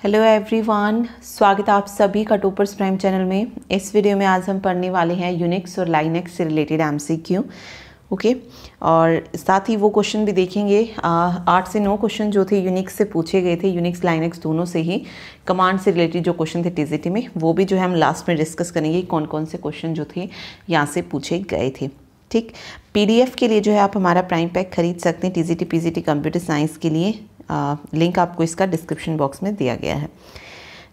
Hello everyone, स्वागत है आप सभी का टॉपर्स प्राइम चैनल में। इस वीडियो में आज हम पढ़ने वाले हैं यूनिक्स और लाइनेक्स से रिलेटेड एमसीक्यू। ओके, और साथ ही वो क्वेश्चन भी देखेंगे। 8 से 9 क्वेश्चन जो थे यूनिक्स से पूछे गए थे, यूनिक्स लाइनेक्स दोनों से ही कमांड से रिलेटेड जो क्वेश्चन थे टीजीटी में, वो भी जो है हम लास्ट में डिस्कस करेंगे कौन कौन से क्वेश्चन जो थे यहाँ से पूछे गए थे। ठीक, पीडीएफ के लिए जो है आप हमारा प्राइम पैक खरीद सकते हैं टीजीटी पीजीटी कंप्यूटर साइंस के लिए। लिंक आपको इसका डिस्क्रिप्शन बॉक्स में दिया गया है।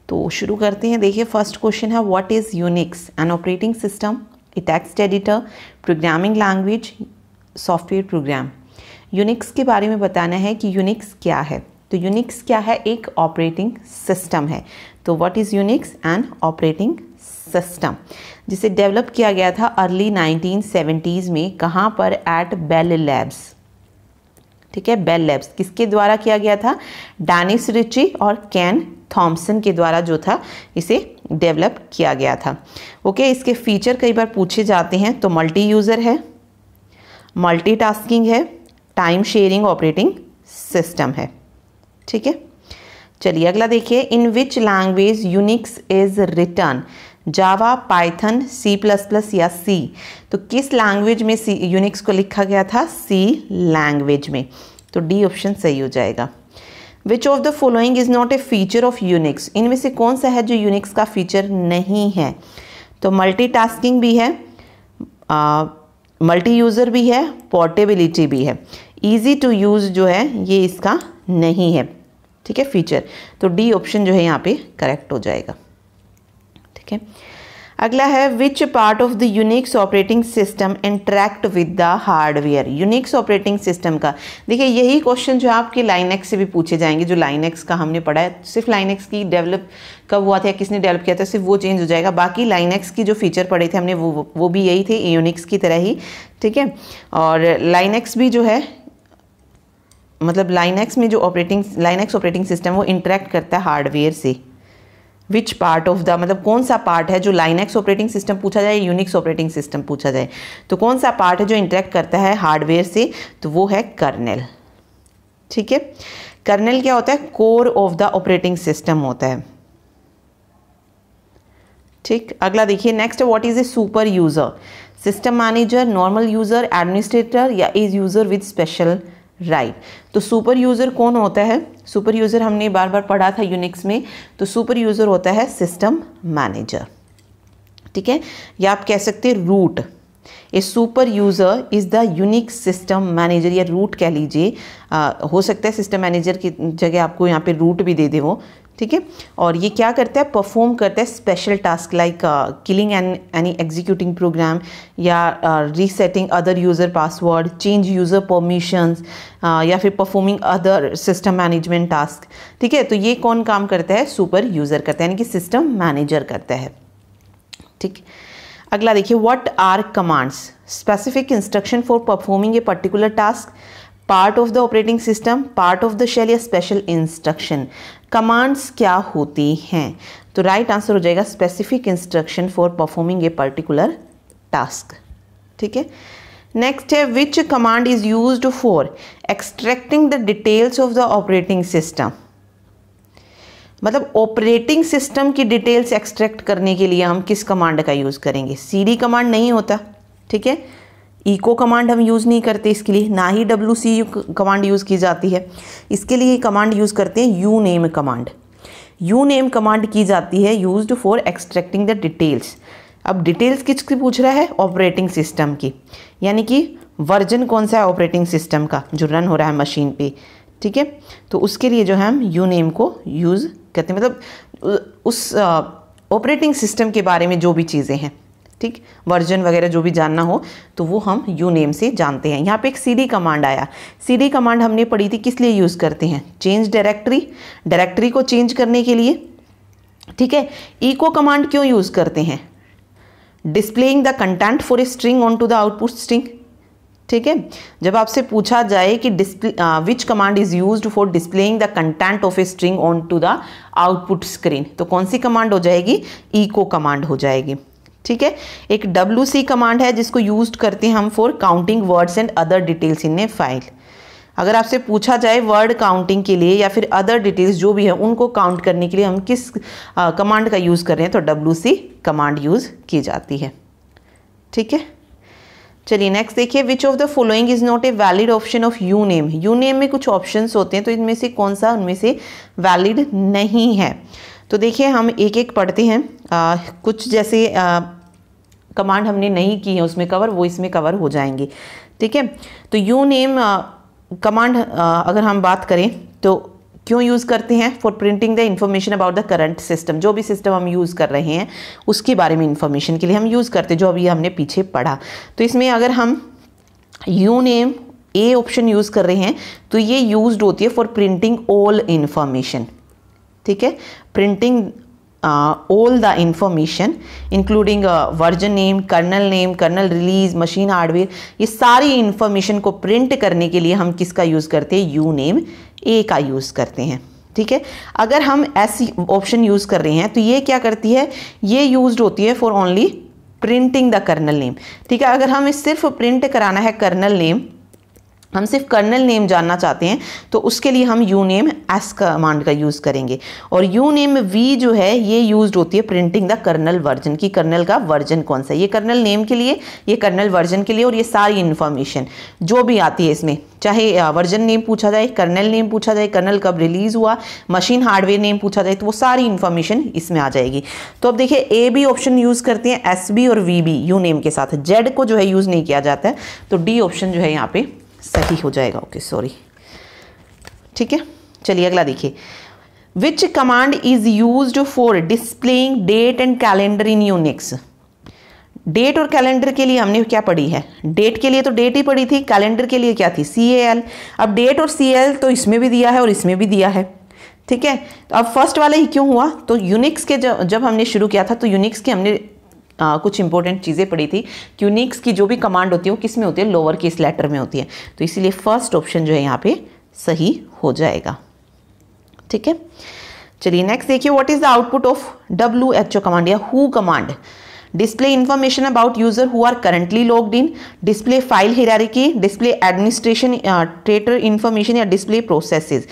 तो शुरू करते हैं। देखिए, फर्स्ट क्वेश्चन है what is Unix? An operating system, A text editor, programming language, software program. Unix के बारे में बताना है कि यूनिक्स क्या है। तो यूनिक्स क्या है? एक ऑपरेटिंग सिस्टम है। तो what is Unix? An operating system, जिसे डेवलप किया गया था अर्ली 1970s में। कहाँ पर? At Bell Labs. ठीक है, बेल लैब्स किसके द्वारा किया गया था? डेनिस रिची और केन थॉमसन के द्वारा जो था इसे डेवलप किया गया था। ओके, इसके फीचर कई बार पूछे जाते हैं। तो मल्टी यूज़र है, मल्टीटास्किंग है, टाइम शेयरिंग ऑपरेटिंग सिस्टम है। ठीक है, चलिए अगला देखिए। In which language Unix is return? Java, Python, C++ या सी। तो किस लैंग्वेज में यूनिक्स को लिखा गया था? सी लैंग्वेज में। तो डी ऑप्शन सही हो जाएगा। Which of the following is not a feature of Unix? इनमें से कौन सा है जो यूनिक्स का फीचर नहीं है? तो मल्टीटास्किंग भी है, मल्टी यूज़र भी है, पोर्टेबिलिटी भी है। ईजी टू यूज़ जो है ये इसका नहीं है। ठीक है, फीचर। तो डी ऑप्शन जो है यहाँ पे करेक्ट हो जाएगा। ठीक है, अगला है which part of the Unix operating system interact with the hardware? Unix operating system का देखिए, यही क्वेश्चन जो आपके लाइनेक्स से भी पूछे जाएंगे। जो लाइनेक्स का हमने पढ़ा है, सिर्फ लाइनेक्स की डेवलप कब हुआ था, किसने डेवलप किया था, सिर्फ वो चेंज हो जाएगा। बाकी लाइनेक्स की जो फीचर पढ़े थे हमने वो भी यही थे, यूनिक्स की तरह ही। ठीक है, और लाइनेक्स भी जो है, मतलब लाइनेक्स में जो लाइनेक्स ऑपरेटिंग सिस्टम वो इंटरेक्ट करता है हार्डवेयर से। विच पार्ट ऑफ द, मतलब कौन सा पार्ट है जो लाइनेक्स ऑपरेटिंग सिस्टम पूछा जाए, यूनिक्स ऑपरेटिंग सिस्टम पूछा जाए, तो कौन सा पार्ट है जो इंटरेक्ट करता है हार्डवेयर से? तो वो है कर्नेल। ठीक है, कर्नेल क्या होता है? Core of the operating system होता है। ठीक, अगला देखिए। Next, what is a super user? System manager, normal user, administrator या is user with special right. तो सुपर यूज़र कौन होता है? सुपर यूज़र हमने बार बार पढ़ा था यूनिक्स में। तो सुपर यूज़र होता है सिस्टम मैनेजर। ठीक है, या आप कह सकते हैं root. A super user is the unique system manager, या रूट कह लीजिए। हो सकता है सिस्टम मैनेजर की जगह आपको यहाँ पे रूट भी दे दे वो। ठीक है, और ये क्या करता है? परफॉर्म करता है special task like killing any executing program, या resetting other user password, change user permissions, या फिर performing other system management task. ठीक है, तो ये कौन काम करता है? सुपर यूज़र करता है, यानी कि सिस्टम मैनेजर करता है। ठीक, अगला देखिए। What are commands? Specific instruction for performing a particular task, part of the operating system, part of the shell या स्पेशल इंस्ट्रक्शन। कमांड्स क्या होती हैं? तो राइट आंसर हो जाएगा specific instruction for performing a particular task. ठीक है, next है which command is used for extracting the details of the operating system? मतलब ऑपरेटिंग सिस्टम की डिटेल्स एक्सट्रैक्ट करने के लिए हम किस कमांड का यूज़ करेंगे? सीडी कमांड नहीं होता। ठीक है, इको कमांड हम यूज़ नहीं करते इसके लिए, ना ही WC कमांड यूज़ की जाती है। इसके लिए कमांड यूज़ करते हैं you name command. You name command की जाती है used for extracting the details. अब डिटेल्स किसकी पूछ रहा है? ऑपरेटिंग सिस्टम की, यानी कि वर्जन कौन सा है ऑपरेटिंग सिस्टम का जो रन हो रहा है मशीन पे। ठीक है, तो उसके लिए जो है हम यू नेम को यूज़ करते हैं, मतलब उस ऑपरेटिंग सिस्टम के बारे में जो भी चीज़ें हैं, ठीक, वर्जन वगैरह जो भी जानना हो तो वो हम यू नेम से जानते हैं। यहाँ पे एक सीडी कमांड आया। सीडी कमांड हमने पढ़ी थी, किस लिए यूज़ करते हैं? चेंज डायरेक्टरी को चेंज करने के लिए। ठीक है, इको कमांड क्यों यूज़ करते हैं? Displaying the content for a string on to the output string. ठीक है, जब आपसे पूछा जाए कि which command is used for displaying the content of a string on to the output screen, तो कौन सी कमांड हो जाएगी? इको कमांड हो जाएगी। ठीक है, एक WC कमांड है जिसको यूज करते हैं हम for counting words and other details in a file. अगर आपसे पूछा जाए वर्ड काउंटिंग के लिए या फिर अदर डिटेल्स जो भी है उनको काउंट करने के लिए हम किस कमांड का यूज़ कर रहे हैं, तो WC कमांड यूज़ की जाती है। ठीक है, चलिए नेक्स्ट देखिए, which of the following is not a valid option of you name. You name में कुछ ऑप्शंस होते हैं, तो इनमें से कौन सा उनमें से वैलिड नहीं है। तो देखिए हम एक एक पढ़ते हैं। कुछ जैसे कमांड हमने नहीं की है उसमें कवर, वो इसमें कवर हो जाएंगे। ठीक है, तो यू नेम कमांड अगर हम बात करें तो क्यों यूज़ करते हैं, for printing the information about the current system. जो भी सिस्टम हम यूज़ कर रहे हैं उसके बारे में इंफॉर्मेशन के लिए हम यूज़ करते हैं, जो अभी हमने पीछे पढ़ा। तो इसमें अगर हम you name A option use कर रहे हैं तो ये यूज्ड होती है फॉर प्रिंटिंग ऑल इंफॉर्मेशन। ठीक है, printing all the information including version name, kernel release, machine hardware, ये सारी इंफॉर्मेशन को प्रिंट करने के लिए हम किसका यूज़ करते हैं, यू नेम ए का यूज़ करते हैं। ठीक है, अगर हम ऐसी ऑप्शन यूज़ कर रहे हैं तो ये क्या करती है, ये यूज्ड होती है for only printing the kernel name. ठीक है, अगर हमें सिर्फ प्रिंट कराना है कर्नल नेम, हम सिर्फ कर्नल नेम जानना चाहते हैं तो उसके लिए हम यू नेम एस कमांड का यूज़ करेंगे। और यू नेम वी जो है ये यूज्ड होती है प्रिंटिंग द कर्नल वर्जन, की कर्नल का वर्जन कौन सा है, ये कर्नल नेम के लिए, ये कर्नल वर्जन के लिए, और ये सारी इन्फॉर्मेशन जो भी आती है इसमें, चाहे वर्जन नेम पूछा जाए, कर्नल नेम पूछा जाए, कर्नल कब रिलीज हुआ, मशीन हार्डवेयर नेम पूछा जाए, तो वो सारी इन्फॉर्मेशन इसमें आ जाएगी। तो अब देखिए ए बी ऑप्शन यूज़ करते हैं SB और VB यू नेम के साथ, जेड को जो है यूज़ नहीं किया जाता है, तो डी ऑप्शन जो है यहाँ पे सही हो जाएगा। ओके सॉरी, ठीक है, चलिए अगला देखिए, which command is used for displaying date and calendar in Unix. Date और कैलेंडर के लिए हमने क्या पढ़ी है, डेट के लिए तो डेट ही पढ़ी थी, कैलेंडर के लिए क्या थी, CAL। अब डेट और CAL तो इसमें भी दिया है और इसमें भी दिया है। ठीक है, तो अब फर्स्ट वाला ही क्यों हुआ, तो यूनिक्स के जब हमने शुरू किया था तो यूनिक्स के हमने कुछ इंपॉर्टेंट चीज़ें पढ़ी थी कि यूनिक्स की जो भी कमांड होती है वो किस में होती है, लोअर केस लेटर में होती है, तो इसीलिए फर्स्ट ऑप्शन जो है यहाँ पे सही हो जाएगा। ठीक है, चलिए नेक्स्ट देखिए, what is the output of WHO command या who command. Display information about user who are currently logged in, display file hierarchy, display administrator information या डिस्प्ले प्रोसेसेस।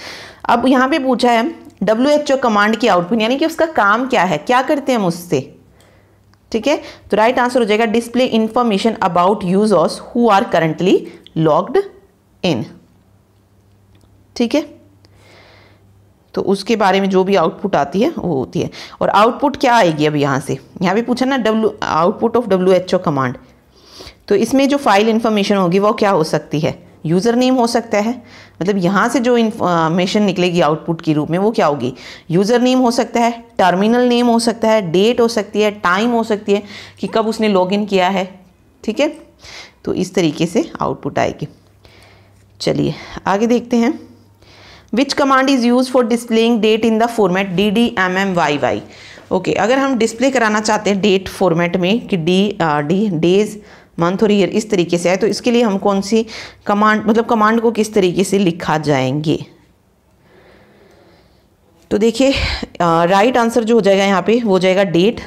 अब यहाँ पे पूछा है WHO कमांड की आउटपुट, यानी कि उसका काम क्या है, क्या करते हैं हम उससे। ठीक है, तो राइट आंसर हो जाएगा display information about users who are currently logged in. ठीक है, तो उसके बारे में जो भी आउटपुट आती है वो होती है। और आउटपुट क्या आएगी, अब यहाँ से यहाँ भी पूछा ना आउटपुट ऑफ WHO कमांड, तो इसमें जो फाइल इंफॉर्मेशन होगी वो क्या हो सकती है, यूज़र नेम हो सकता है, मतलब यहाँ से जो इंफॉर्मेशन निकलेगी आउटपुट के रूप में वो क्या होगी, यूज़र नेम हो सकता है, टर्मिनल नेम हो सकता है, डेट हो सकती है, टाइम हो सकती है कि कब उसने लॉगिन किया है। ठीक है, तो इस तरीके से आउटपुट आएगी। चलिए आगे देखते हैं, which command is use for displaying date in the format DDMMYY। Okay, अगर हम डिस्प्ले कराना चाहते हैं डेट फॉर्मेट में कि डेज, मंथ और ईयर इस तरीके से है, तो इसके लिए हम कौन सी कमांड, मतलब कमांड को किस तरीके से लिखा जाएंगे। तो देखिए राइट आंसर जो हो जाएगा यहाँ पे वो हो जाएगा डेट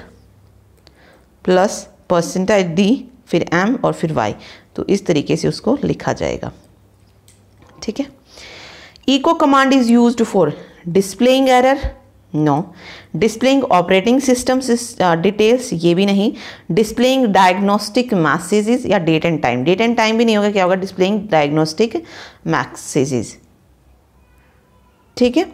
प्लस %D फिर M और फिर Y, तो इस तरीके से उसको लिखा जाएगा। ठीक है, echo command is used for displaying error, no. Displaying operating system details, ये भी नहीं। डिस्प्लेइंग डायग्नोस्टिक मैसेजेस या date and time, date and time भी नहीं होगा, क्या होगा, डिस्प्लेइंग डायग्नोस्टिक मैसेजेस। ठीक है,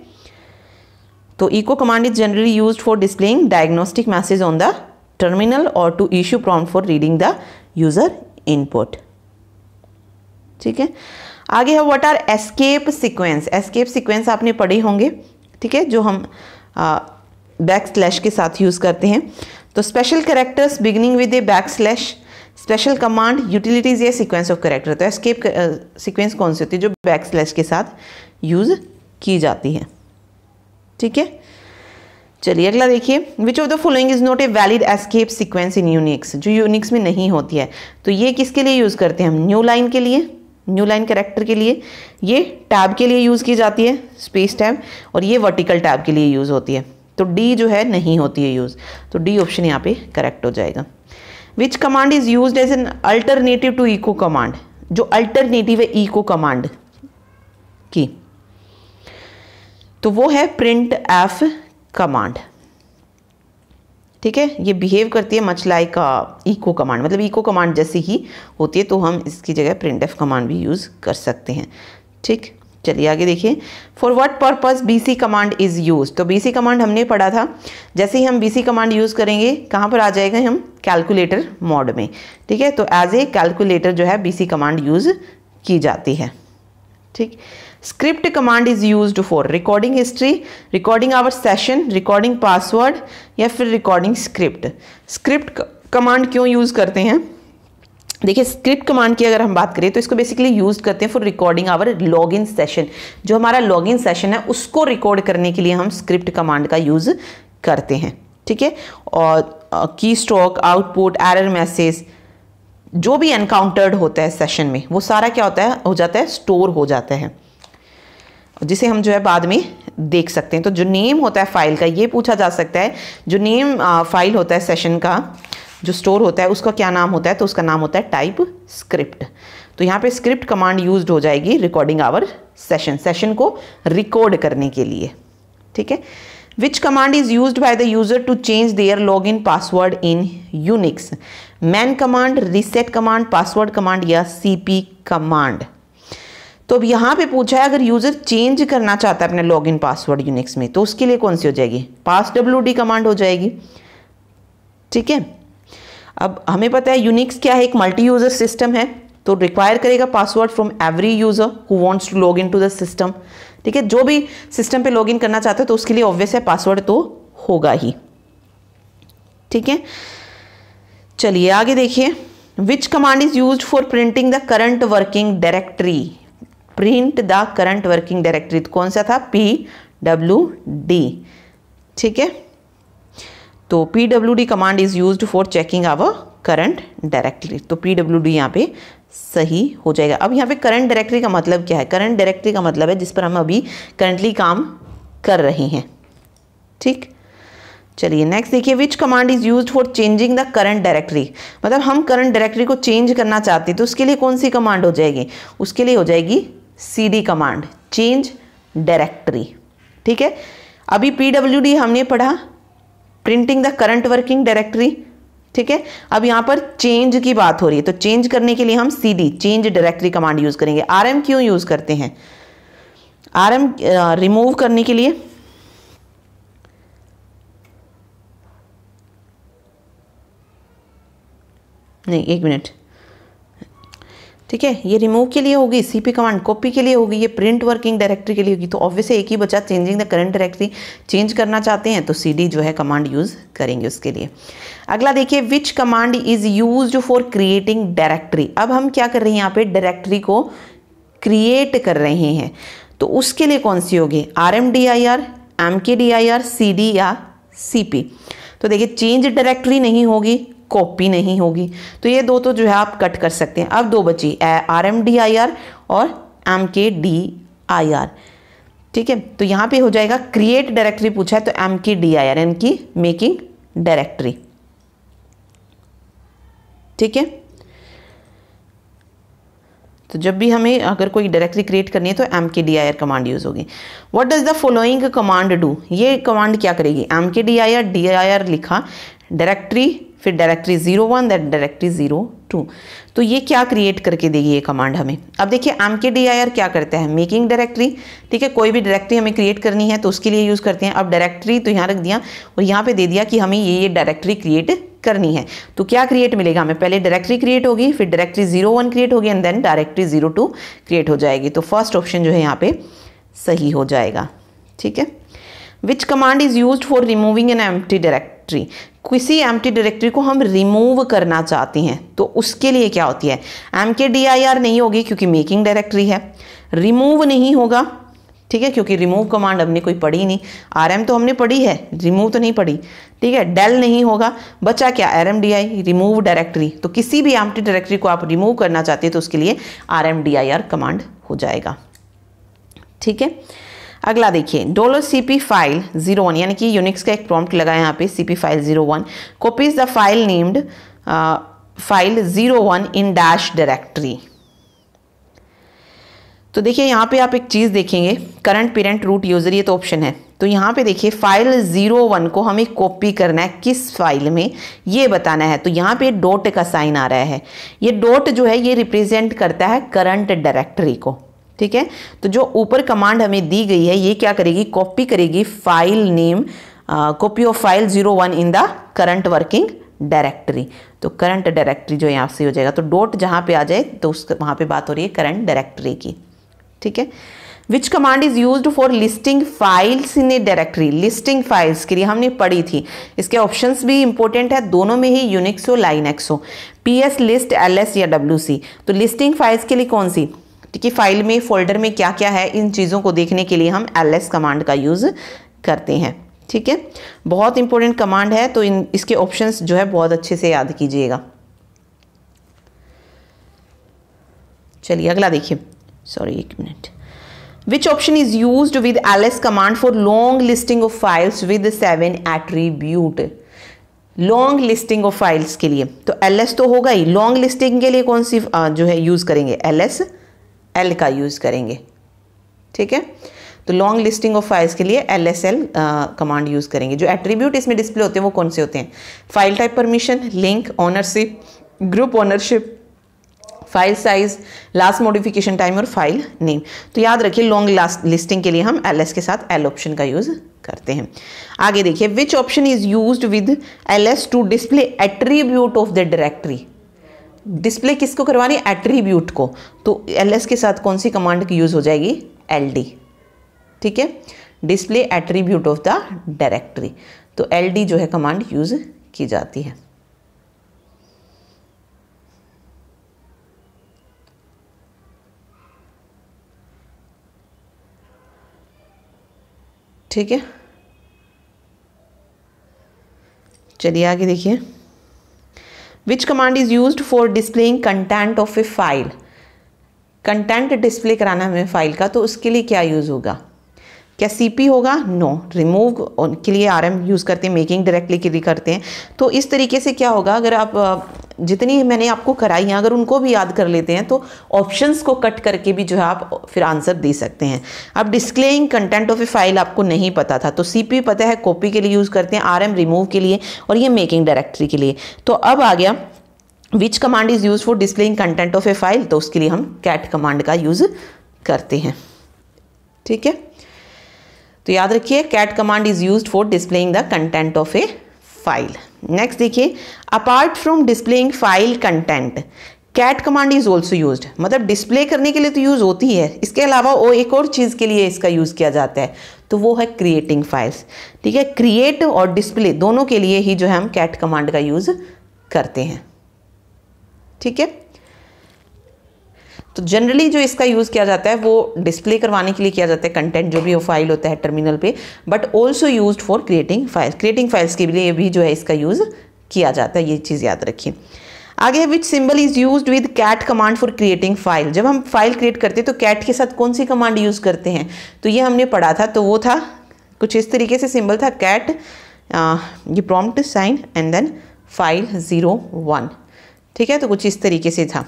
तो echo command is generally used for displaying diagnostic message on the terminal और to issue prompt for reading the user input. ठीक है, आगे है what are escape sequence. Escape sequence आपने पढ़े होंगे, ठीक है, जो हम बैकस्लैश के साथ यूज़ करते हैं। तो special characters beginning with A backslash, special command, utilities या सीक्वेंस ऑफ कैरेक्टर। तो एस्केप सीक्वेंस कौन सी होती है, जो बैकस्लैश के साथ यूज़ की जाती है। ठीक है, चलिए अगला देखिए, which of the following is not a valid escape sequence in Unix, जो यूनिक्स में नहीं होती है। तो ये किसके लिए यूज़ करते हैं हम, न्यू लाइन के लिए, न्यू लाइन कैरेक्टर के लिए, ये टैब के लिए यूज़ की जाती है, स्पेस टैब, और ये वर्टिकल टैब के लिए यूज़ होती है। तो डी जो है नहीं होती है यूज़, तो डी ऑप्शन यहाँ पे करेक्ट हो जाएगा। Which command is used as an alternative to echo command, जो अल्टरनेटिव है इको कमांड, की। तो वो है प्रिंट एफ कमांड। ठीक है, ये बिहेव करती है मच लाइक इको कमांड, मतलब इको कमांड जैसी ही होती है, तो हम इसकी जगह प्रिंट एफ कमांड भी यूज़ कर सकते हैं। ठीक, चलिए आगे देखिए। For what purpose BC command is use. तो बीसी कमांड हमने पढ़ा था, जैसे ही हम बीसी कमांड यूज़ करेंगे कहाँ पर आ जाएगा, हम कैलकुलेटर मोड में। ठीक है, तो एज ए कैलकुलेटर जो है बीसी कमांड यूज़ की जाती है। ठीक, script command is used for recording history, recording our session, recording password या फिर रिकॉर्डिंग स्क्रिप्ट। स्क्रिप्ट कमांड क्यों यूज़ करते हैं? देखिए, स्क्रिप्ट कमांड की अगर हम बात करें तो इसको बेसिकली यूज करते हैं for recording our login session. जो हमारा लॉगिन सेशन है उसको रिकॉर्ड करने के लिए हम स्क्रिप्ट कमांड का यूज करते हैं। ठीक है, और की स्ट्रोक, आउटपुट, एरर मैसेज जो भी एनकाउंटर्ड होता है सेशन में, वो सारा क्या होता है, हो जाता है, स्टोर हो जाता है, जिसे हम जो है बाद में देख सकते हैं। तो जो नेम होता है फाइल का, ये पूछा जा सकता है, जो नेम फाइल होता है सेशन का जो स्टोर होता है उसका क्या नाम होता है, तो उसका नाम होता है टाइप स्क्रिप्ट। तो यहाँ पे स्क्रिप्ट कमांड यूज्ड हो जाएगी रिकॉर्डिंग आवर सेशन, सेशन को रिकॉर्ड करने के लिए। ठीक है, which command is used by the user to change their login password in Unix. Man command, reset command, password command या सीपी कमांड। तो अब यहाँ पे पूछा है अगर यूजर चेंज करना चाहता है अपने लॉगिन पासवर्ड यूनिक्स में, तो उसके लिए कौन सी हो जाएगी, पास wd कमांड हो जाएगी। ठीक है, अब हमें पता है यूनिक्स क्या है, एक मल्टी यूजर सिस्टम है, तो रिक्वायर करेगा password from every user who wants to log in to the system. ठीक है, जो भी सिस्टम पे लॉग इन करना चाहते हो तो उसके लिए ऑब्वियस है पासवर्ड तो होगा ही। ठीक है, चलिए आगे देखिए। Which command is used for printing the current working directory. Print the current working directory, तो कौन सा था, pwd। ठीक है, तो pwd command is used for checking our current directory. तो pwd यहाँ पे सही हो जाएगा। अब यहाँ पे करंट डायरेक्टरी का मतलब क्या है, करंट डायरेक्टरी का मतलब है जिस पर हम अभी करंटली काम कर रहे हैं। ठीक, चलिए नेक्स्ट देखिए। Which command is used for changing the current directory, मतलब हम करंट डायरेक्टरी को चेंज करना चाहते हैं तो उसके लिए कौन सी कमांड हो जाएगी, उसके लिए हो जाएगी cd कमांड, चेंज डायरेक्टरी। ठीक है, अभी pwd हमने पढ़ा, printing the current working directory. ठीक है, अब यहाँ पर चेंज की बात हो रही है, तो चेंज करने के लिए हम cd, change directory command use करेंगे। rm क्यों यूज करते हैं, rm रिमूव करने के लिए। नहीं, एक मिनट, ठीक है, ये रिमूव के लिए होगी, सीपी कमांड कॉपी के लिए होगी, ये प्रिंट वर्किंग डायरेक्टरी के लिए होगी। तो ऑब्वियसली एक ही बचा, changing the current directory, change करना चाहते हैं तो cd जो है कमांड यूज करेंगे उसके लिए। अगला देखिए, which command is used for creating directory. अब हम क्या कर रहे हैं, यहाँ पे डायरेक्टरी को क्रिएट कर रहे हैं, तो उसके लिए कौन सी होगी, rmdir, mkdir, cd या cp। तो देखिए, चेंज डायरेक्टरी नहीं होगी, कॉपी नहीं होगी, तो ये दो तो जो है आप कट कर सकते हैं। अब दो बची, rmdir और mkdir। ठीक है, तो यहाँ पे हो जाएगा क्रिएट डायरेक्टरी पूछा है तो mkdir यानी कि मेकिंग डायरेक्टरी। ठीक है, तो जब भी हमें अगर कोई डायरेक्टरी क्रिएट करनी है तो mkdir कमांड यूज होगी। What does the following command do, ये कमांड क्या करेगी, mkdir, dir लिखा, डायरेक्टरी, फिर डायरेक्टरी 01, दैट डायरेक्टरी 02, तो ये क्या क्रिएट करके देगी ये कमांड हमें। अब देखिए, mkdir क्या करता है, मेकिंग डायरेक्टरी। ठीक है, कोई भी डायरेक्टरी हमें क्रिएट करनी है तो उसके लिए यूज़ करते हैं। अब डायरेक्टरी तो यहाँ रख दिया और यहाँ पे दे दिया कि हमें ये डायरेक्टरी क्रिएट करनी है, तो क्या क्रिएट मिलेगा हमें, पहले डायरेक्टरी क्रिएट होगी, फिर डायरेक्टरी 01 क्रिएट होगी एंड देन डायरेक्टरी 02 क्रिएट हो जाएगी। तो फर्स्ट ऑप्शन जो है यहाँ पे सही हो जाएगा। ठीक है, which command is used for removing an empty directory. किसी एम्प्टी डायरेक्टरी को हम रिमूव करना चाहते हैं तो उसके लिए क्या होती है, mkdir नहीं होगी क्योंकि मेकिंग डायरेक्टरी है, रिमूव नहीं होगा, ठीक है, क्योंकि रिमूव कमांड हमने कोई पढ़ी नहीं, rm तो हमने पढ़ी है, रिमूव तो नहीं पढ़ी। ठीक है, del नहीं होगा, बचा क्या, rmdi, रिमूव डायरेक्टरी। तो किसी भी एम्प्टी डायरेक्टरी को आप रिमूव करना चाहते हैं तो उसके लिए rmdir कमांड हो जाएगा। ठीक है, अगला देखिए, $cp फाइल 01 यानी कि यूनिक्स का एक प्रॉम्प्ट लगा है यहाँ पे, cp file 01 copies the file named file 01 in dash directory. तो देखिए यहाँ पे आप एक चीज़ देखेंगे, करंट पेरेंट रूट यूज़र, ये तो ऑप्शन है। तो यहाँ पे देखिए फाइल 01 को हमें कॉपी करना है किस फाइल में, ये बताना है। तो यहाँ पे डॉट का साइन आ रहा है, ये डॉट जो है ये रिप्रेजेंट करता है करंट डायरेक्टरी को, ठीक है। तो जो ऊपर कमांड हमें दी गई है ये क्या करेगी, कॉपी करेगी file name, copy of file 01 in the current working directory. तो करंट डायरेक्टरी जो यहाँ से हो जाएगा, तो डॉट जहाँ पे आ जाए तो उस वहाँ पे बात हो रही है करंट डायरेक्टरी की, ठीक है। Which command is used for listing files in a directory, listing files के लिए हमने पढ़ी थी। इसके ऑप्शंस भी इंपॉर्टेंट है, दोनों में ही यूनिक्स हो लाइनक्स हो, PS लिस्ट, LS या WC। तो लिस्टिंग फाइल्स के लिए कौन सी, ठीक है, फाइल में फोल्डर में क्या क्या है, इन चीज़ों को देखने के लिए हम LS कमांड का यूज़ करते हैं, ठीक है। बहुत इंपॉर्टेंट कमांड है, तो इसके ऑप्शंस जो है बहुत अच्छे से याद कीजिएगा। चलिए अगला देखिए, सॉरी एक minute. Which option is used with LS command for long listing of files with 7 attribute. Long listing of files के लिए तो LS तो होगा ही, लॉन्ग लिस्टिंग के लिए कौन सी जो है यूज करेंगे, LSL का यूज करेंगे, ठीक है। तो लॉन्ग लिस्टिंग ऑफ फाइल्स के लिए LSL कमांड यूज करेंगे। जो एट्रीब्यूट इसमें डिस्प्ले होते हैं वो कौन से होते हैं, file type permission, link, ownership, group ownership, file size, last modification time और फाइल नेम। तो याद रखिए लॉन्ग लिस्टिंग के लिए हम LS के साथ L ऑप्शन का यूज करते हैं। आगे देखिए, which option is used with LS to display attribute of the directory. Display किसको करवानी है, एट्रीब्यूट को। तो LS के साथ कौन सी कमांड की यूज हो जाएगी, LD, ठीक है, display attribute of the directory. तो LD जो है कमांड यूज की जाती है। ठीक है, चलिए आगे देखिए। Which command is used for displaying content of a file. Content display कराना हमें फाइल का, तो उसके लिए क्या यूज होगा, क्या CP होगा, नो। रिमूव के लिए RM यूज़ करते हैं, मेकिंग डायरेक्टली के लिए करते हैं। तो इस तरीके से क्या होगा, अगर आप जितनी मैंने आपको कराई हैं अगर उनको भी याद कर लेते हैं तो ऑप्शंस को कट करके भी जो है आप फिर आंसर दे सकते हैं। अब displaying content of a file आपको नहीं पता था, तो CP पता है, कॉपी के लिए यूज़ करते हैं, RM रिमूव के लिए, और ये मेकिंग डायरेक्टरी के लिए। तो अब आ गया विच command is use for displaying content of a file, तो उसके लिए हम कैट कमांड का यूज़ करते हैं, ठीक है। तो याद रखिए cat command is used for displaying the content of a file. Next देखिए, apart from displaying file content cat command is also used. मतलब डिस्प्ले करने के लिए तो यूज होती है, इसके अलावा वो एक और चीज़ के लिए इसका यूज़ किया जाता है, तो वो है क्रिएटिंग फाइल्स, ठीक है। क्रिएट और डिस्प्ले दोनों के लिए ही जो है हम कैट कमांड का यूज़ करते हैं, ठीक है। तो जनरली जो इसका यूज़ किया जाता है वो डिस्प्ले करवाने के लिए किया जाता है, कंटेंट जो भी वो फाइल होता है टर्मिनल पे, but also used for creating files. Creating files के लिए भी जो है इसका यूज़ किया जाता है, ये चीज़ याद रखिए। आगे which symbol is used with cat command for creating file. जब हम फाइल क्रिएट करते हैं तो कैट के साथ कौन सी कमांड यूज़ करते हैं, तो ये हमने पढ़ा था, तो वो था कुछ इस तरीके से सिंबल था, कैट ये prompt sign and then file 01, ठीक है। तो कुछ इस तरीके से था।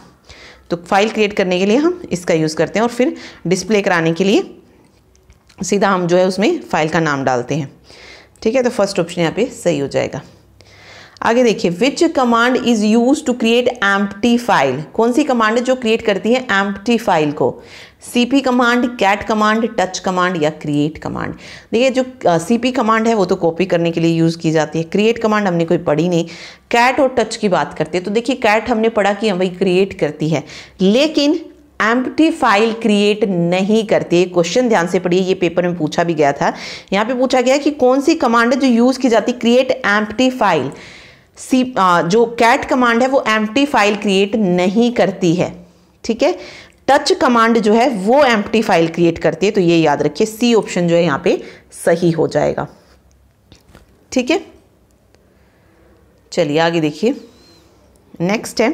तो फाइल क्रिएट करने के लिए हम इसका यूज़ करते हैं और फिर डिस्प्ले कराने के लिए सीधा हम जो है उसमें फाइल का नाम डालते हैं, ठीक है। तो फर्स्ट ऑप्शन यहाँ पे सही हो जाएगा। आगे देखिए, which command is use to create empty file. कौन सी कमांड है जो क्रिएट करती है एम्प्टी फाइल को, CP command, cat command, touch command या क्रिएट कमांड। देखिए जो CP कमांड है वो तो कॉपी करने के लिए यूज़ की जाती है, क्रिएट कमांड हमने कोई पढ़ी नहीं। कैट और टच की बात करते हैं तो देखिए कैट हमने पढ़ा कि भाई क्रिएट करती है, लेकिन एम्प्टी फाइल क्रिएट नहीं करती। क्वेश्चन ध्यान से पढ़िए, ये पेपर में पूछा भी गया था। यहाँ पे पूछा गया कि कौन सी कमांड है जो यूज़ की जाती है क्रिएट एम्प्टी फाइल। जो कैट कमांड है वो एम्प्टी फाइल क्रिएट नहीं करती है, ठीक है। टच कमांड जो है वो एम्प्टी फाइल क्रिएट करती है, तो ये याद रखिए C ऑप्शन जो है यहाँ पे सही हो जाएगा, ठीक है। चलिए आगे देखिए, नेक्स्ट है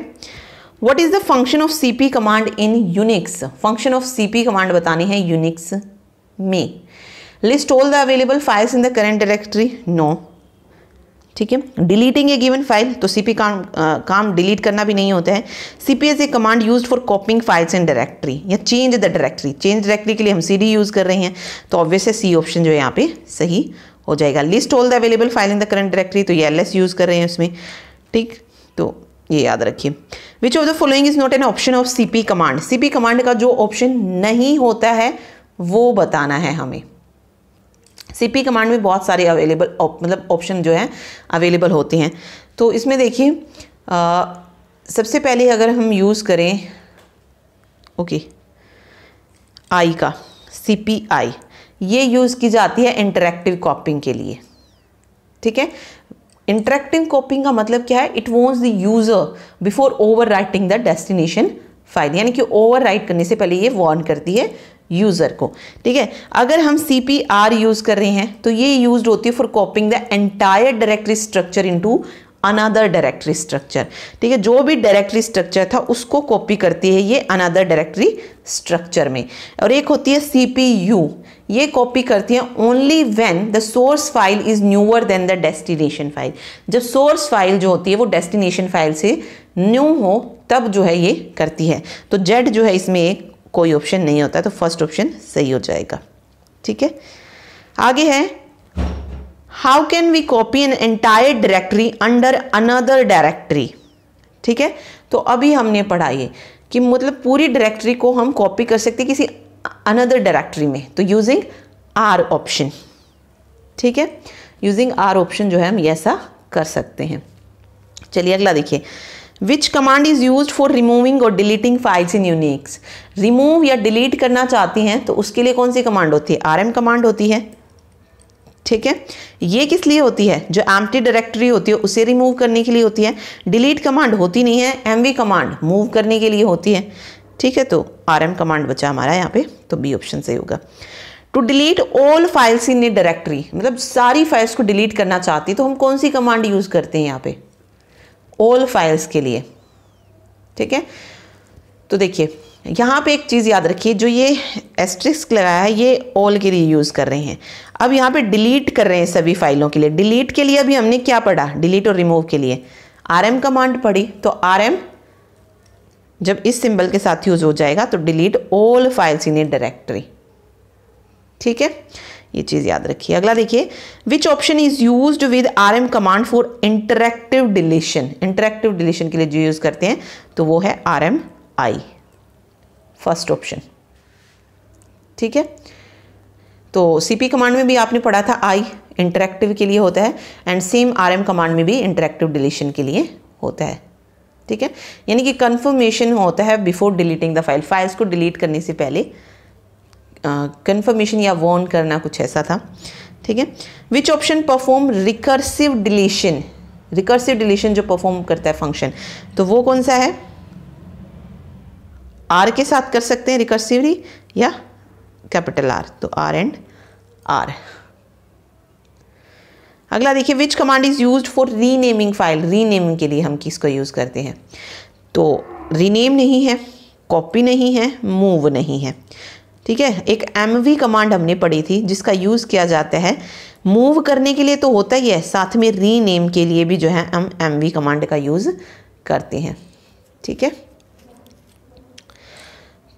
what is the function of CP command in Unix. Function of CP command बतानी है यूनिक्स में। List all the available files in the current directory, no. ठीक है। डिलीटिंग ए गिवन फाइल, तो सीपी काम डिलीट करना भी नहीं होता है। CP is a command used for copying files in directory या change the directory. Change directory के लिए हम सीडी यूज़ कर रहे हैं, तो ऑब्वियस है सी ऑप्शन जो है यहाँ पे सही हो जाएगा। List all the available file in the current directory, तो ये एलएस यूज़ कर रहे हैं उसमें, ठीक। तो ये याद रखिए। Which of the following is not an option of CP command. CP command का जो ऑप्शन नहीं होता है वो बताना है हमें। सीपी कमांड में बहुत सारे अवेलेबल मतलब ऑप्शन जो है अवेलेबल होते हैं। तो इसमें देखिए सबसे पहले अगर हम यूज़ करें ओके आई का CPI, ये यूज़ की जाती है इंटरैक्टिव कॉपिंग के लिए, ठीक है। इंटरैक्टिव कॉपिंग का मतलब क्या है? It wants the user before over writing the destination file, यानी कि ओवर राइट करने से पहले ये वार्न करती है यूज़र को, ठीक है। अगर हम CPR यूज़ कर रहे हैं तो ये यूज्ड होती है for copying the entire directory structure into another directory structure, ठीक है। जो भी डायरेक्टरी स्ट्रक्चर था उसको कॉपी करती है ये अनदर डायरेक्टरी स्ट्रक्चर में। और एक होती है CPU, ये कॉपी करती है only when the source file is newer than the destination file. जब सोर्स फाइल जो होती है वो डेस्टिनेशन फाइल से न्यू हो तब जो है ये करती है। तो Z जो है इसमें कोई ऑप्शन नहीं होता, तो फर्स्ट ऑप्शन सही हो जाएगा, ठीक है। आगे है how can we copy an entire directory under another directory, ठीक है। तो अभी हमने पढ़ा ये कि मतलब पूरी डायरेक्टरी को हम कॉपी कर सकते किसी अनदर डायरेक्टरी में, तो यूजिंग R ऑप्शन, ठीक है। यूजिंग R ऑप्शन जो है हम ऐसा कर सकते हैं। चलिए अगला देखिए। Which command is use for removing और deleting files in Unix. Remove या डिलीट करना चाहती हैं तो उसके लिए कौन सी कमांड होती है? RM कमांड होती है, ठीक है। ये किस लिए होती है? जो एम्प्टी डायरेक्टरी होती है उसे रिमूव करने के लिए होती है। डिलीट कमांड होती नहीं है, MV कमांड मूव करने के लिए होती है, ठीक है। तो RM कमांड बचा हमारा यहाँ पे, तो B ऑप्शन सही होगा। To delete all files in a directory, मतलब सारी फाइल्स को डिलीट करना चाहती तो हम कौन सी कमांड यूज करते हैं यहाँ पे? ऑल फाइल्स के लिए, ठीक है। तो देखिए यहाँ पे एक चीज़ याद रखिए, जो ये एस्ट्रिक्स लगाया है ये ऑल के लिए यूज़ कर रहे हैं। अब यहाँ पे डिलीट कर रहे हैं सभी फाइलों के लिए। डिलीट के लिए अभी हमने क्या पढ़ा? डिलीट और रिमूव के लिए RM कमांड पढ़ी, तो RM जब इस सिंबल के साथ यूज हो जाएगा तो delete all files in a directory, ठीक है। ये चीज़ याद रखिए। अगला देखिए, which option is used with RM command for interactive deletion. Interactive deletion के लिए जो यूज़ करते हैं तो वो है RMI, फर्स्ट ऑप्शन, ठीक है। तो CP कमांड में भी आपने पढ़ा था I इंटरैक्टिव के लिए होता है, एंड सेम RM कमांड में भी इंटरैक्टिव डिलीशन के लिए होता है, ठीक है। यानी कि कंफर्मेशन होता है before deleting the file, files को डिलीट करने से पहले कंफर्मेशन या वॉर्न करना, कुछ ऐसा था, ठीक है। Which option perform recursive deletion. Recursive deletion जो परफॉर्म करता है फंक्शन, तो वो कौन सा है? R के साथ कर सकते हैं रिकर्सिवली या कैपिटल R, तो R एंड R। अगला देखिए, which command is used for renaming file. Renaming के लिए हम किसको यूज करते हैं? तो रीनेम नहीं है, कॉपी नहीं है, मूव नहीं है, ठीक है। एक MV कमांड हमने पढ़ी थी जिसका यूज किया जाता है मूव करने के लिए, तो होता ही है, साथ में रीनेम के लिए भी जो है हम MV कमांड का यूज करते हैं, ठीक है।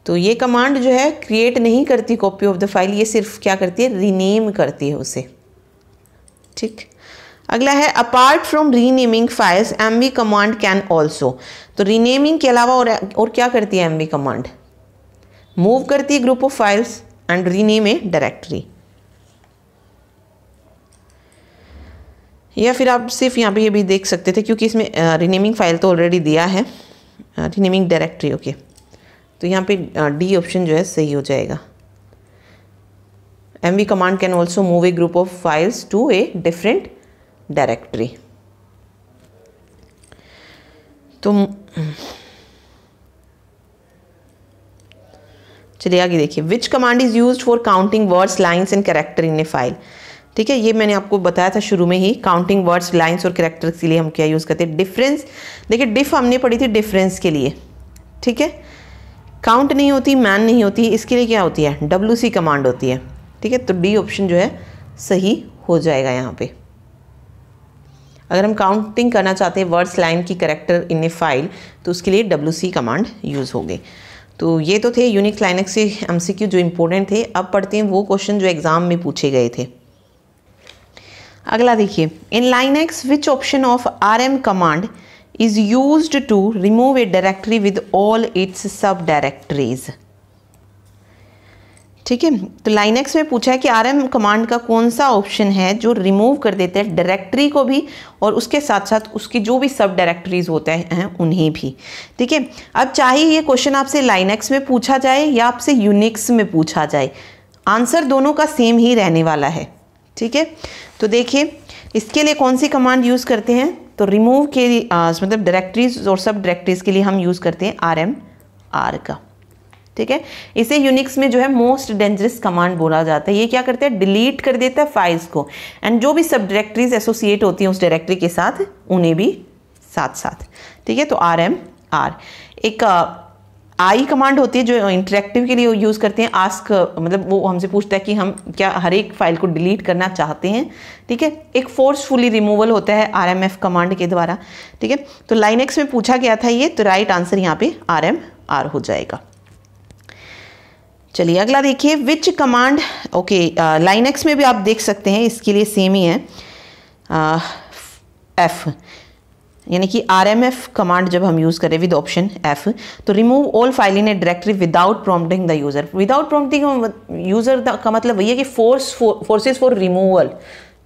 तो ये कमांड जो है क्रिएट नहीं करती कॉपी ऑफ द फाइल, ये सिर्फ क्या करती है? रीनेम करती है उसे, ठीक। अगला है, apart from renaming files MV command can also. तो रीनेमिंग के अलावा और क्या करती है MV कमांड? मूव करती है group of files and rename A directory. या फिर आप सिर्फ यहाँ पे ये भी देख सकते थे, क्योंकि इसमें रीनेमिंग फाइल तो ऑलरेडी दिया है, रीनेमिंग डायरेक्टरी, ओके। तो यहाँ पे D ऑप्शन जो है सही हो जाएगा। MV command can also move a group of files to a different directory. तो चलिए आगे देखिए, which command is used for counting words, lines and character in a file, ठीक है। ये मैंने आपको बताया था शुरू में ही, काउंटिंग वर्ड्स, लाइन्स और कैरेक्टर्स के लिए हम क्या यूज़ करते हैं? डिफरेंस। देखिए डिफ हमने पढ़ी थी डिफरेंस के लिए, ठीक है। काउंट नहीं होती, मैन नहीं होती, इसके लिए क्या होती है? WC कमांड होती है, ठीक है। तो D ऑप्शन जो है सही हो जाएगा यहाँ पे। अगर हम काउंटिंग करना चाहते हैं वर्ड्स लाइन की कैरेक्टर इन ए फाइल तो उसके लिए WC कमांड यूज़ होगी। तो ये तो थे यूनिक्स लाइनक्स से MCQ जो इम्पोर्टेंट थे। अब पढ़ते हैं वो क्वेश्चन जो एग्जाम में पूछे गए थे। अगला देखिए, in Linux which option of RM command is used to remove a directory with all its subdirectories. ठीक है, तो लाइनक्स में पूछा है कि RM कमांड का कौन सा ऑप्शन है जो रिमूव कर देते हैं डायरेक्टरी को भी और उसके साथ साथ उसकी जो भी सब डायरेक्टरीज होते हैं उन्हें भी। ठीक है, अब चाहे ये क्वेश्चन आपसे लाइनक्स में पूछा जाए या आपसे यूनिक्स में पूछा जाए, आंसर दोनों का सेम ही रहने वाला है। ठीक है, तो देखिए इसके लिए कौन सी कमांड यूज़ करते हैं, तो रिमूव के लिए मतलब डायरेक्टरीज और सब डायरेक्टरीज के लिए हम यूज़ करते हैं RMR का। ठीक है, इसे यूनिक्स में जो है मोस्ट डेंजरस कमांड बोला जाता है। ये क्या करते हैं, डिलीट कर देता है फाइल्स को एंड जो भी सब डायरेक्टरीज एसोसिएट होती हैं उस डायरेक्टरी के साथ उन्हें भी साथ साथ। ठीक है, तो RMR। एक आई कमांड होती है जो इंटरेक्टिव के लिए यूज़ करते हैं। आस्क मतलब वो हमसे पूछता है कि हम क्या हर एक फाइल को डिलीट करना चाहते हैं। ठीक है, एक फोर्सफुली रिमूवल होता है RMF कमांड के द्वारा। ठीक है, तो लाइनक्स में पूछा गया था ये, तो राइट आंसर यहाँ पे RMR हो जाएगा। चलिए अगला देखिए, विच कमांड, ओके लाइनक्स में भी आप देख सकते हैं इसके लिए सेम ही है F, यानी कि RMF कमांड जब हम यूज़ करें विद ऑप्शन F, तो remove all file in a directory without prompting the user. Without prompting user का मतलब वही है कि फोर्सेस फॉर रिमूवल।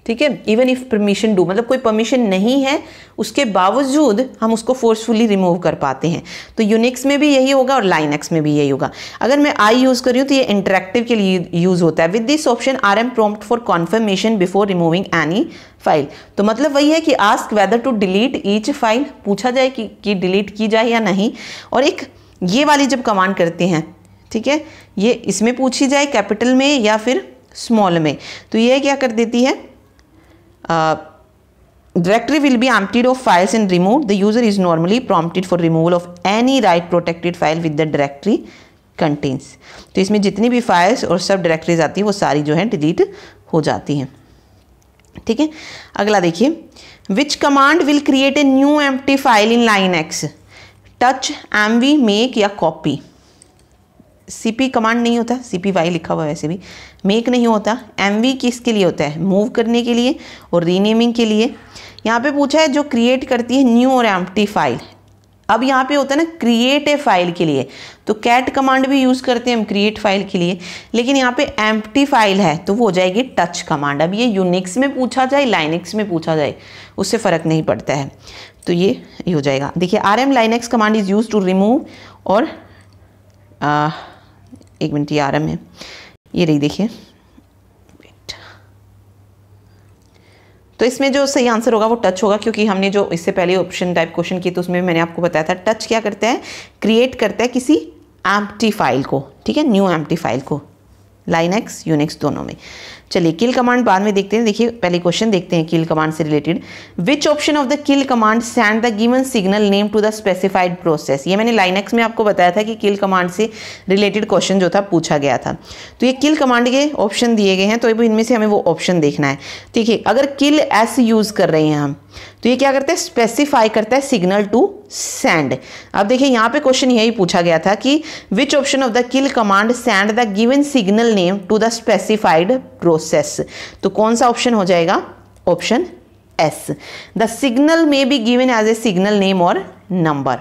ठीक है, इवन इफ परमिशन डू, मतलब कोई परमिशन नहीं है उसके बावजूद हम उसको फोर्सफुली रिमूव कर पाते हैं। तो यूनिक्स में भी यही होगा और लाइनक्स में भी यही होगा। अगर मैं आई यूज़ कर रही हूँ तो ये इंटरेक्टिव के लिए यूज़ होता है। With this option RM prompt for confirmation before removing any file. तो मतलब वही है कि ask whether to delete each file, पूछा जाए कि डिलीट की जाए या नहीं। और एक ये वाली जब कमांड करते हैं, ठीक है, ये इसमें पूछी जाए कैपिटल में या फिर स्मॉल में, तो ये क्या कर देती है, directory will be emptied of files and removed. The user is normally prompted for removal of any write protected file with the directory contains. तो इसमें जितनी भी फाइल्स और सब डायरेक्टरीज आती है वो सारी जो है डिलीट हो जाती हैं। ठीक है, अगला देखिए, which command will create a new empty file in Linux, touch, MV, make या कॉपी। CP कमांड नहीं होता, CPY लिखा हुआ है वैसे भी, मेक नहीं होता। MV किसके लिए होता है, मूव करने के लिए और रीनेमिंग के लिए। यहाँ पे पूछा है जो क्रिएट करती है न्यू और एम्प्टी फाइल। अब यहाँ पे होता है ना क्रिएट ए फाइल के लिए, तो कैट कमांड भी यूज़ करते हैं हम क्रिएट फाइल के लिए, लेकिन यहाँ पे एम्प्टी फाइल है तो वो हो जाएगी टच कमांड। अब ये यूनिक्स में पूछा जाए लाइनक्स में पूछा जाए उससे फ़र्क नहीं पड़ता है, तो ये हो जाएगा। देखिए RM Linux command is use to remove, और एक मिनट, ये RM है, ये रही देखिए। तो इसमें जो सही आंसर होगा वो टच होगा, क्योंकि हमने जो इससे पहले ऑप्शन टाइप क्वेश्चन किए तो उसमें मैंने आपको बताया था टच क्या करता है, क्रिएट करता है किसी एम्प्टी फाइल को। ठीक है, न्यू एम्प्टी फाइल को, लाइनक्स यूनिक्स दोनों में। चलिए किल कमांड बाद में देखते हैं। देखिए पहले क्वेश्चन देखते हैं किल कमांड से related. Which option of the kill command send the given signal name to the specified process. ये मैंने लाइनक्स में आपको बताया था कि किल कमांड से रिलेटेड क्वेश्चन जो था पूछा गया था। तो ये किल कमांड के ऑप्शन दिए गए हैं, तो इनमें से हमें वो ऑप्शन देखना है। देखिए अगर किल एस यूज़ कर रहे हैं हम, तो ये क्या करता है, स्पेसिफाई करता है सिग्नल टू सेंड। अब देखिए यहाँ पे क्वेश्चन यही पूछा गया था कि which option of the kill command send the given signal name to the specified process. तो कौन सा ऑप्शन हो जाएगा, ऑप्शन एस। द सिग्नल में be given as a signal name और नंबर।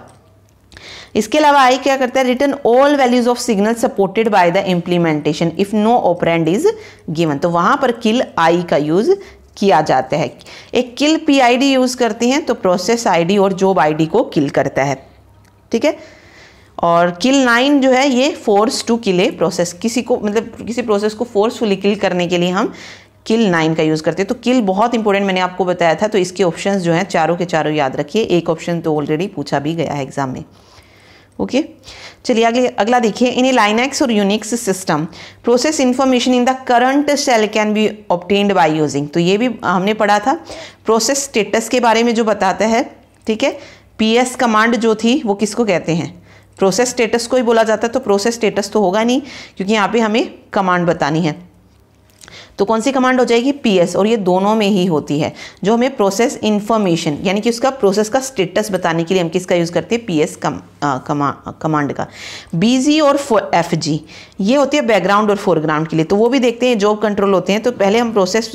इसके अलावा आई क्या करता है, return all values of signal supported by the implementation if no operand is given. तो वहां पर किल आई का यूज किया जाता है। एक किल PID यूज करते हैं तो प्रोसेस ID और जॉब ID को किल करता है। ठीक है, और किल 9 जो है ये force to kill a process, किसी को मतलब किसी प्रोसेस को फोर्सफुली किल करने के लिए हम किल 9 का यूज़ करते हैं। तो किल बहुत इंपॉर्टेंट मैंने आपको बताया था, तो इसके ऑप्शंस जो हैं चारों के चारों याद रखिए। एक ऑप्शन तो ऑलरेडी पूछा भी गया है एग्जाम में। ओके, चलिए अगला देखिए। इन ए लाइनक्स और Unix system process information in the current shell can be obtained by using. तो ये भी हमने पढ़ा था, प्रोसेस स्टेटस के बारे में जो बताता है। ठीक है, PS कमांड जो थी वो किसको कहते हैं, प्रोसेस स्टेटस को ही बोला जाता है। तो प्रोसेस स्टेटस तो होगा नहीं, क्योंकि यहाँ पे हमें कमांड बतानी है। तो कौन सी कमांड हो जाएगी, PS, और ये दोनों में ही होती है, जो हमें प्रोसेस इंफॉर्मेशन यानी कि उसका प्रोसेस का स्टेटस बताने के लिए हम किसका यूज़ करते हैं, PS कमांड का। BG और FG ये होती है बैकग्राउंड और फोरग्राउंड के लिए, तो वो भी देखते हैं, जॉब कंट्रोल होते हैं। तो पहले हम प्रोसेस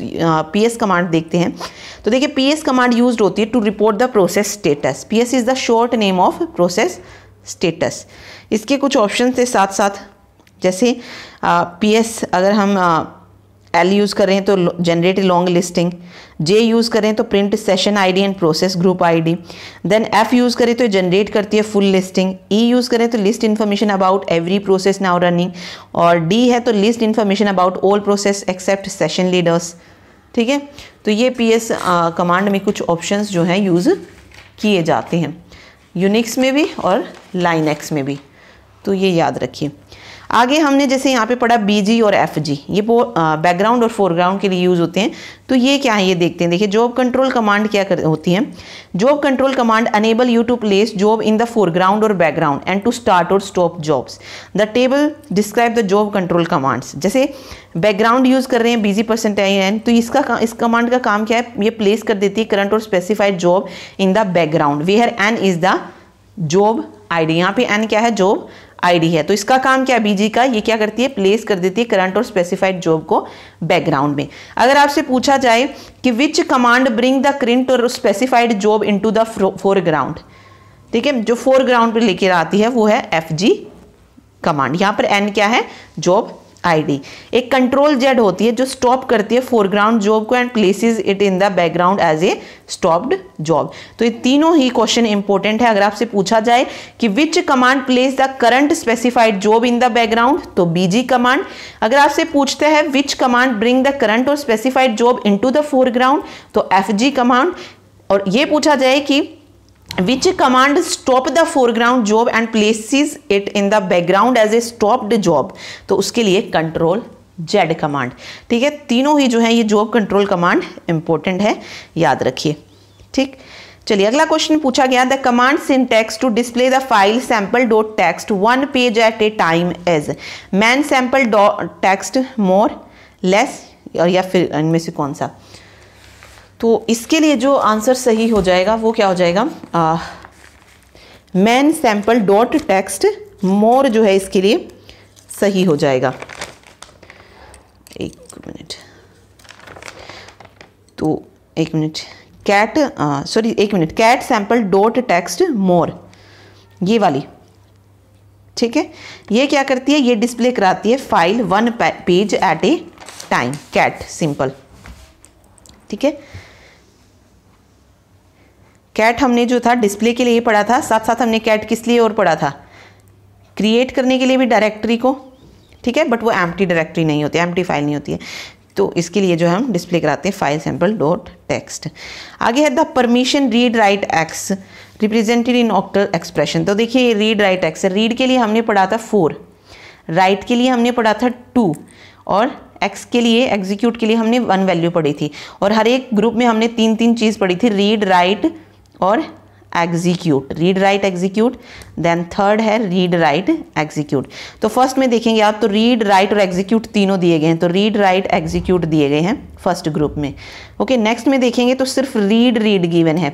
PS कमांड देखते हैं। तो देखिए PS कमांड यूज होती है to report the process status. PS is the short name of process status. इसके कुछ ऑप्शन थे साथ साथ, जैसे PS अगर हम L यूज़ करें तो generate long listing, J use करें तो print session ID and process group ID, then F use करें तो जनरेट करती है फुल लिस्टिंग, E यूज़ करें तो list information about every process now running, और D है तो list information about all process except session leaders. ठीक है, तो ये PS कमांड में कुछ ऑप्शंस जो हैं यूज़ किए जाते हैं, यूनिक्स में भी और लाइनक्स में भी, तो ये याद रखिए। आगे हमने जैसे यहाँ पे पढ़ा BG और FG, ये बैकग्राउंड और फोरग्राउंड के लिए यूज़ होते हैं। तो ये क्या है ये देखते हैं। देखिए जॉब कंट्रोल कमांड क्या होती है। Job control command enable you to place job in the foreground और बैकग्राउंड एंड टू स्टार्ट और stop jobs. The table describe the job control commands. जैसे बैकग्राउंड यूज़ कर रहे हैं BG%N, तो इस कमांड का काम क्या है, ये प्लेस कर देती है करंट और specified job in the background, where N is the job ID। यहाँ पे N क्या है, जॉब ID है। तो इसका काम क्या है BG का, ये क्या करती है, प्लेस कर देती है करंट और स्पेसिफाइड जॉब को बैकग्राउंड में। अगर आपसे पूछा जाए कि which command bring the current और specified job into the foreground, ठीक है, जो फोरग्राउंड पे लेकर आती है वो है FG कमांड। यहाँ पर N क्या है, जॉब ID। एक कंट्रोल Z होती है जो स्टॉप करती है फोरग्राउंड जॉब को and places it in the background as a stopped job. तो ये तीनों ही क्वेश्चन इंपॉर्टेंट है। अगर आपसे पूछा जाए कि which command place the current specified job in the background, तो BG कमांड। अगर आपसे पूछते हैं which command bring the current और specified job into the foreground, तो FG कमांड। और ये पूछा जाए कि which command stop the foreground job and places it in the background as a stopped job, तो उसके लिए कंट्रोल Z कमांड। ठीक है, तीनों ही जो है ये जॉब कंट्रोल कमांड इंपॉर्टेंट है, याद रखिए। ठीक, चलिए अगला क्वेश्चन पूछा गया, the command syntax to display the file sample.txt one page at a time as man sample.txt more less, और या फिर इनमें से कौन सा। तो इसके लिए जो आंसर सही हो जाएगा वो क्या हो जाएगा, मैन sample.txt मोर जो है इसके लिए सही हो जाएगा। एक मिनट, तो एक मिनट, कैट sample.txt मोर, ये वाली। ठीक है, ये क्या करती है, ये डिस्प्ले कराती है file one page at a time, cat simple. ठीक है, कैट हमने जो था डिस्प्ले के लिए पढ़ा था, साथ साथ हमने कैट किस लिए और पढ़ा था, क्रिएट करने के लिए भी डायरेक्टरी को। ठीक है, बट वो एम्प्टी डायरेक्टरी नहीं होती, एम्प्टी फाइल नहीं होती है, तो इसके लिए जो है हम डिस्प्ले कराते हैं फाइल sample.txt। आगे है the permission read write x represented in octal expression. तो देखिए रीड राइट एक्स, रीड के लिए हमने पढ़ा था 4, राइट के लिए हमने पढ़ा था 2, और एक्स के लिए एग्जीक्यूट के लिए हमने 1 वैल्यू पढ़ी थी। और हर एक ग्रुप में हमने 3 चीज़ पढ़ी थी, रीड राइट और execute, read write execute, then third है रीड राइट एग्जीक्यूट। तो फर्स्ट में देखेंगे आप तो रीड राइट और एग्जीक्यूट तीनों दिए गए हैं, तो रीड राइट एग्जीक्यूट दिए गए हैं फर्स्ट ग्रुप में। ओके, नेक्स्ट में देखेंगे तो सिर्फ रीड गिवन है,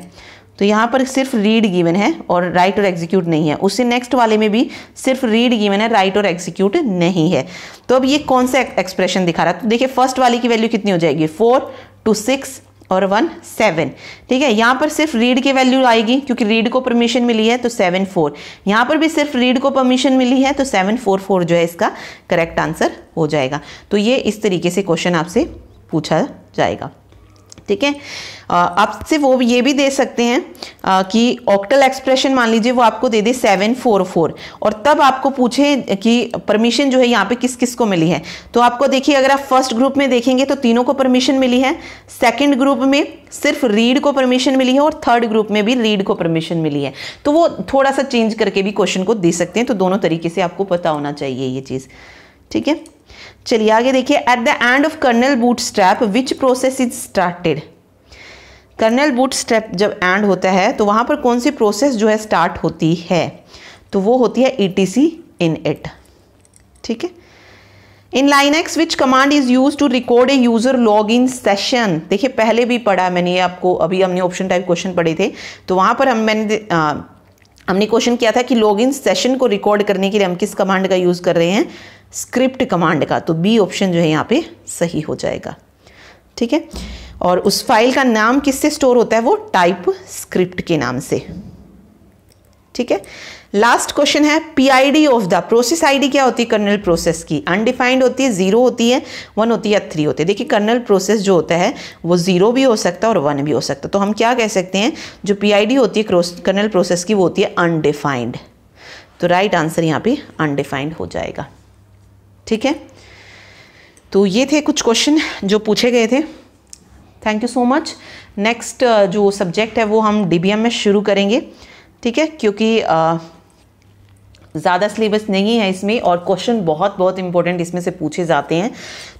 तो यहाँ पर सिर्फ रीड गिवन है और राइट और एग्जीक्यूट नहीं है। उससे नेक्स्ट वाले में भी सिर्फ रीड गिवन है, राइट और एग्जीक्यूट नहीं है। तो अब ये कौन सा एक्सप्रेशन दिखा रहा है, तो देखिए फर्स्ट वाले की वैल्यू कितनी हो जाएगी, 4 2 6 और 1 7। ठीक है, यहाँ पर सिर्फ रीड की वैल्यू आएगी क्योंकि रीड को परमिशन मिली है, तो 7 4। यहाँ पर भी सिर्फ रीड को परमिशन मिली है, तो 7 4 4 जो है इसका करेक्ट आंसर हो जाएगा। तो ये इस तरीके से क्वेश्चन आपसे पूछा जाएगा। ठीक है, आपसे वो ये भी दे सकते हैं कि ऑक्टल एक्सप्रेशन मान लीजिए वो आपको दे दे 7 4 4, और तब आपको पूछे कि परमिशन जो है यहाँ पे किस किस को मिली है। तो आपको देखिए अगर आप फर्स्ट ग्रुप में देखेंगे तो तीनों को परमिशन मिली है, सेकंड ग्रुप में सिर्फ रीड को परमिशन मिली है, और थर्ड ग्रुप में भी रीड को परमिशन मिली है। तो वो थोड़ा सा चेंज करके भी क्वेश्चन को दे सकते हैं, तो दोनों तरीके से आपको पता होना चाहिए ये चीज़। ठीक है, चलिए आगे देखिए, at the end of kernel bootstrap which process is started. Kernel bootstrap जब एंड होता है तो वहाँ पर कौन सी प्रोसेस जो है स्टार्ट होती है, तो वो होती है ETC init। ठीक है, in Linux which command is use to record a user log in session. देखिए पहले भी पढ़ा मैंने ये आपको, अभी हमने ऑप्शन टाइप क्वेश्चन पढ़े थे तो वहां पर हमने क्वेश्चन किया था कि लॉग इन सेशन को रिकॉर्ड करने के लिए हम किस कमांड का यूज कर रहे हैं, स्क्रिप्ट कमांड का। तो बी ऑप्शन जो है यहाँ पे सही हो जाएगा। ठीक है, और उस फाइल का नाम किससे स्टोर होता है, वो टाइप स्क्रिप्ट के नाम से। ठीक है, लास्ट क्वेश्चन है PID of the process. ID क्या होती है कर्नल प्रोसेस की, अनडिफाइंड होती है, 0 होती है, 1 होती है या 3 होती है। देखिए कर्नल प्रोसेस जो होता है वो 0 भी हो सकता है और 1 भी हो सकता है। तो हम क्या कह सकते हैं, जो पीआईडी होती है कर्नल प्रोसेस की वो होती है अनडिफाइंड। तो राइट आंसर यहाँ पे अनडिफाइंड हो जाएगा। ठीक है, तो ये थे कुछ क्वेश्चन जो पूछे गए थे। Thank you so much. Next जो सब्जेक्ट है वो हम डीबीएम में शुरू करेंगे। ठीक है, क्योंकि ज़्यादा सिलेबस नहीं है इसमें और क्वेश्चन बहुत इंपॉर्टेंट इसमें से पूछे जाते हैं,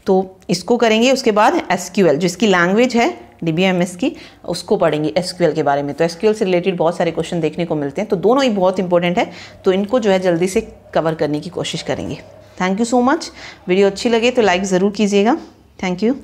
तो इसको करेंगे। उसके बाद एसक्यूएल जो इसकी लैंग्वेज है डीबीएमएस की, उसको पढ़ेंगे एसक्यूएल के बारे में। तो एसक्यूएल से रिलेटेड बहुत सारे क्वेश्चन देखने को मिलते हैं, तो दोनों ही बहुत इंपॉर्टेंट है, तो इनको जो है जल्दी से कवर करने की कोशिश करेंगे। Thank you so much. Video अच्छी लगे तो लाइक ज़रूर कीजिएगा। Thank you.